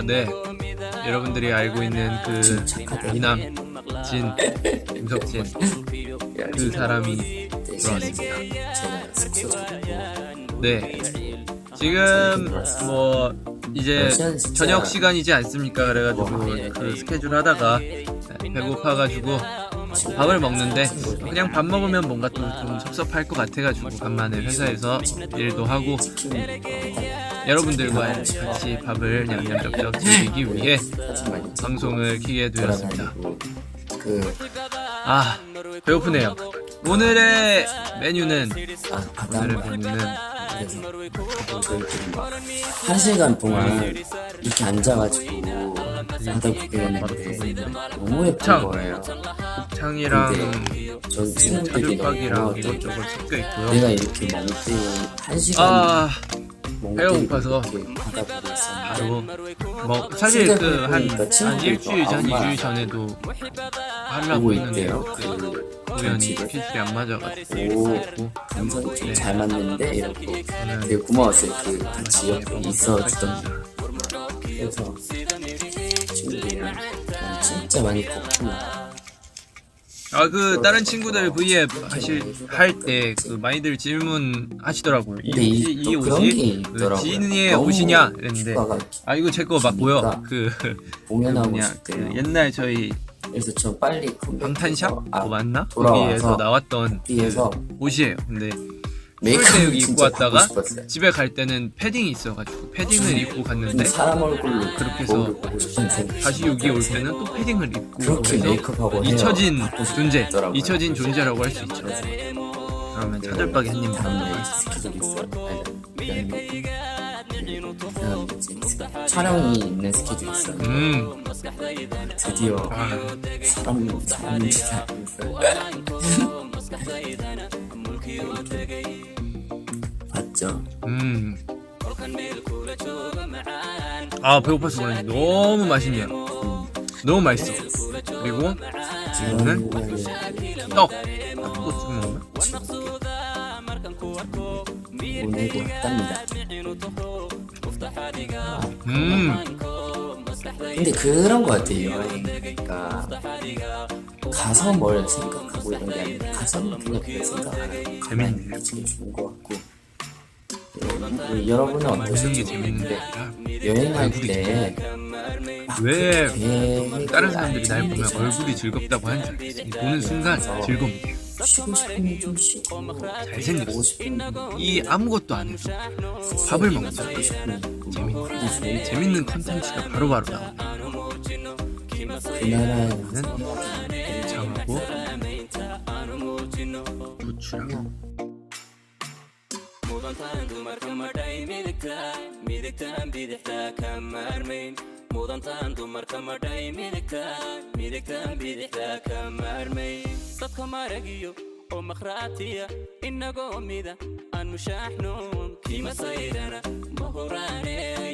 네. 여러분들이 알고 있는 그 이남 진 김석진 그 사람이 돌아왔습니다. 네. 지금 뭐 이제 저녁 시간이지 않습니까? 그래가지고 그 스케줄 하다가 배고파가지고 밥을 먹는데 그냥 밥 먹으면 뭔가 또 좀 섭섭할 것 같아가지고 간만에 회사에서 일도 하고 여러분들과 같이 밥을 냠냠쩝쩝 즐기기 위해 방송을 켜게 되었습니다. 배고프네요. 오늘의 메뉴는 한 시간 동안 이렇게 앉아가지고 바닥 구경했는데 너무 예쁜 거예요. 곱창이랑 전 친구들이 차돌박이랑 이것저것 섞여 있고요. 내가 이렇게 멍때리 한 시간 배가 고파서 바로 뭐 사실 그 한 일주일 전, 2주일 전에도 하려고 했는데 우연히 스케줄이 안 맞아가지고 감성이 좀 잘 맞는데 이렇게 되게 고마웠어요. 그 같이 옆에 있어주던 그래서 친구들이랑 진짜 많이 컸구나. 그 다른 친구들 V앱 할 때 그 많이들 질문하시더라고요. 이 옷이 그 지인의 옷이냐? 이랬는데 이거 제 거 맞고요. 그 공연하고 그 옛날 저희 그래서 저 빨리 방탄샵 맞나? 거기에서 나왔던 그 옷이에요. 근데 때 여기 입고 왔다가 집에 갈 때는 패딩이 있어가지고 패딩을 입고 갔는데 사람 얼굴로 그렇게 해서 다시 여기 올 때는 또 패딩을 입고 그렇게 메이크업하고 잊혀진 존재라고 할 수 있죠. 그러면 차돌박이 한 입 촬영이 있는 스케줄이 있어요. 드디어 사람 진짜 봤죠? 배고파서 그런지 너무 맛있네요. 너무 맛있어. 그리고 지금은 떡 찍어 먹으면 보내고 왔답니다. 근데 그런 거 같아요. 여행 그러니까 가서 뭘 생각하고 이런 게 아니라 가서 그냥 생각 안 하고 재밌네요. 게 제일 좋은 거 같고 여러분은 어떠신지 모르겠는데 여행할 때 왜 다른 사람들이 날 보면 얼굴이 즐겁다고 하는지 알겠어요. 보는 순간 즐겁네요. 쉬고 싶으면 좀 쉬고 잘생겼어. 이 아무것도 안 해도 밥을 먹자. 재밌는 컨텐츠가 바로바로 나오네요. 그 나라에는 곱창하고 부추랑 inagoo mida aanu shaaxnoon kima sayrana mahuraane